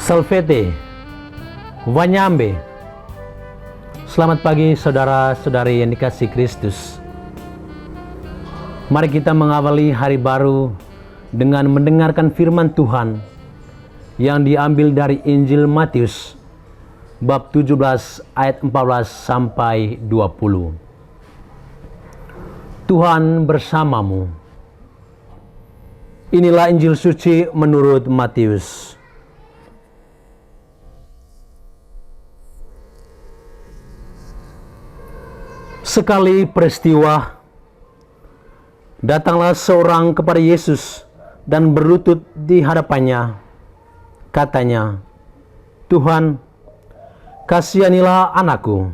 Salvete, Wanyambe. Selamat pagi saudara-saudari yang dikasihi Kristus. Mari kita mengawali hari baru dengan mendengarkan firman Tuhan yang diambil dari Injil Matius bab 17 ayat 14 sampai 20. Tuhan bersamamu. Inilah Injil suci menurut Matius. Sekali peristiwa, datanglah seorang kepada Yesus dan berlutut di hadapannya. Katanya, "Tuhan, kasihanilah anakku.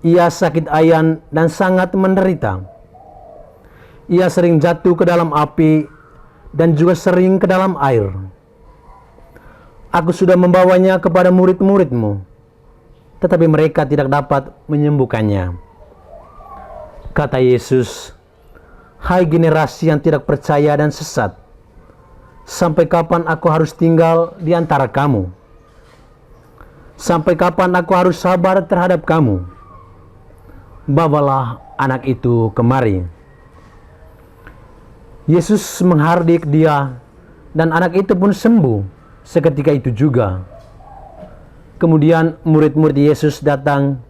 Ia sakit ayan dan sangat menderita. Ia sering jatuh ke dalam api dan juga sering ke dalam air. Aku sudah membawanya kepada murid-murid-mu, tetapi mereka tidak dapat menyembuhkannya." Kata Yesus, "Hai generasi yang tidak percaya dan sesat, sampai kapan aku harus tinggal di antara kamu? Sampai kapan aku harus sabar terhadap kamu? Bawalah anak itu kemari." Yesus menghardik dia, dan anak itu pun sembuh seketika itu juga. Kemudian murid-murid Yesus datang,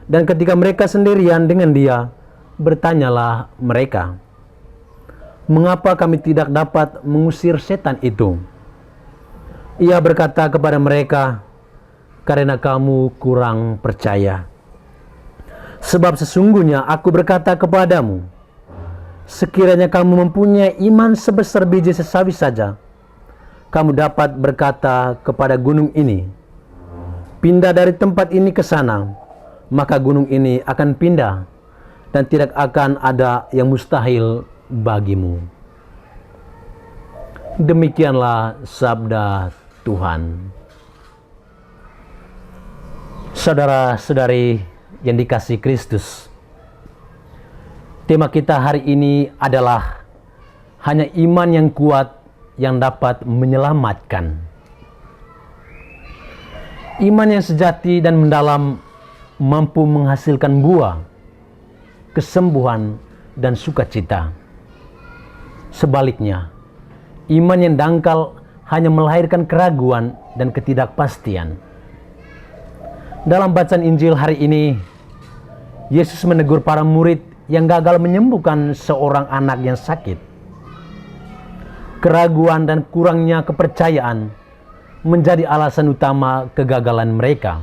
dan ketika mereka sendirian dengan dia, bertanyalah mereka, "Mengapa kami tidak dapat mengusir setan itu?" Ia berkata kepada mereka, "Karena kamu kurang percaya. Sebab sesungguhnya aku berkata kepadamu, sekiranya kamu mempunyai iman sebesar biji sesawi saja, kamu dapat berkata kepada gunung ini, 'Pindah dari tempat ini ke sana,' maka gunung ini akan pindah, dan tidak akan ada yang mustahil bagimu." Demikianlah sabda Tuhan. Saudara-saudari yang dikasihi Kristus, tema kita hari ini adalah hanya iman yang kuat yang dapat menyelamatkan. Iman yang sejati dan mendalam mampu menghasilkan buah, kesembuhan, dan sukacita. Sebaliknya, iman yang dangkal hanya melahirkan keraguan dan ketidakpastian. Dalam bacaan Injil hari ini, Yesus menegur para murid yang gagal menyembuhkan seorang anak yang sakit. Keraguan dan kurangnya kepercayaan menjadi alasan utama kegagalan mereka.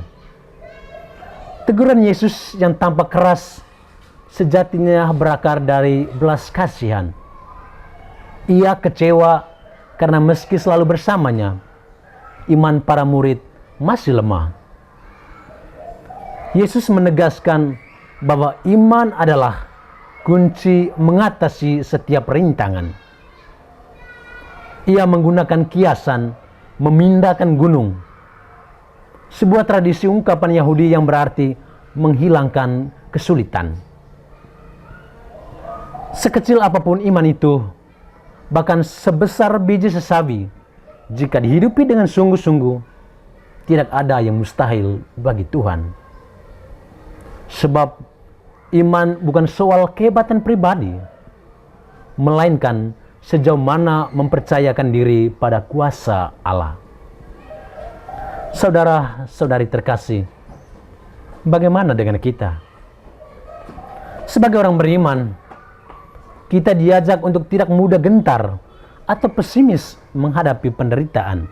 Teguran Yesus yang tampak keras sejatinya berakar dari belas kasihan. Ia kecewa karena meski selalu bersamanya, iman para murid masih lemah. Yesus menegaskan bahwa iman adalah kunci mengatasi setiap rintangan. Ia menggunakan kiasan memindahkan gunung, sebuah tradisi ungkapan Yahudi yang berarti menghilangkan kesulitan. Sekecil apapun iman itu, bahkan sebesar biji sesawi, jika dihidupi dengan sungguh-sungguh, tidak ada yang mustahil bagi Tuhan. Sebab iman bukan soal kehebatan pribadi, melainkan sejauh mana mempercayakan diri pada kuasa Allah. Saudara-saudari terkasih, bagaimana dengan kita? Sebagai orang beriman, kita diajak untuk tidak mudah gentar atau pesimis menghadapi penderitaan.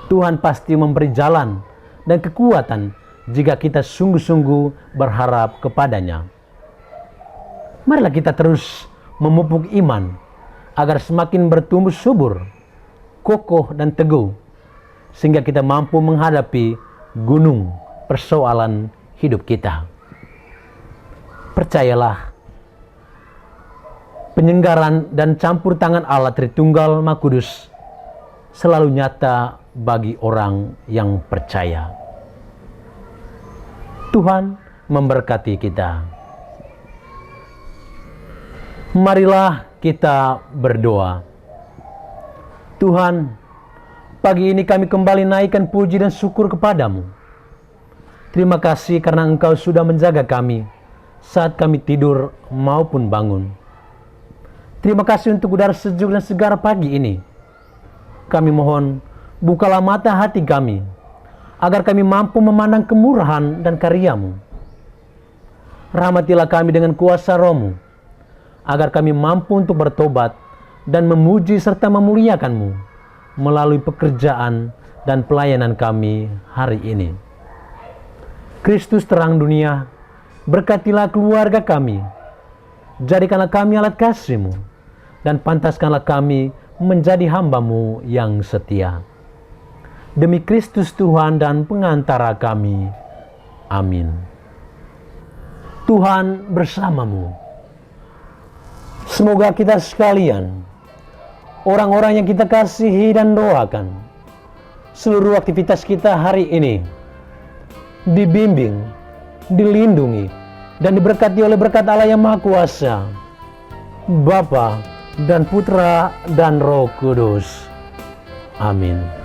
Tuhan pasti memberi jalan dan kekuatan jika kita sungguh-sungguh berharap kepadanya. Marilah kita terus memupuk iman agar semakin bertumbuh subur, kokoh dan teguh, sehingga kita mampu menghadapi gunung persoalan hidup kita. Percayalah, penyenggaran dan campur tangan Allah Tritunggal Maha Kudus selalu nyata bagi orang yang percaya. Tuhan memberkati kita. Marilah kita berdoa. Tuhan, Pagi ini kami kembali naikkan puji dan syukur kepadamu. Terima kasih karena Engkau sudah menjaga kami saat kami tidur maupun bangun. Terima kasih untuk udara sejuk dan segar pagi ini. Kami mohon, bukalah mata hati kami, agar kami mampu memandang kemurahan dan karya-Mu. Rahmatilah kami dengan kuasa Roh-Mu, agar kami mampu untuk bertobat dan memuji serta memuliakan-Mu melalui pekerjaan dan pelayanan kami hari ini. Kristus terang dunia, berkatilah keluarga kami, jadikanlah kami alat kasih-Mu, dan pantaskanlah kami menjadi hamba-Mu yang setia. Demi Kristus Tuhan dan pengantara kami. Amin. Tuhan bersamamu. Semoga kita sekalian, orang-orang yang kita kasihi dan doakan, seluruh aktivitas kita hari ini dibimbing, dilindungi, dan diberkati oleh berkat Allah yang Maha Kuasa, Bapa dan Putra dan Roh Kudus. Amin.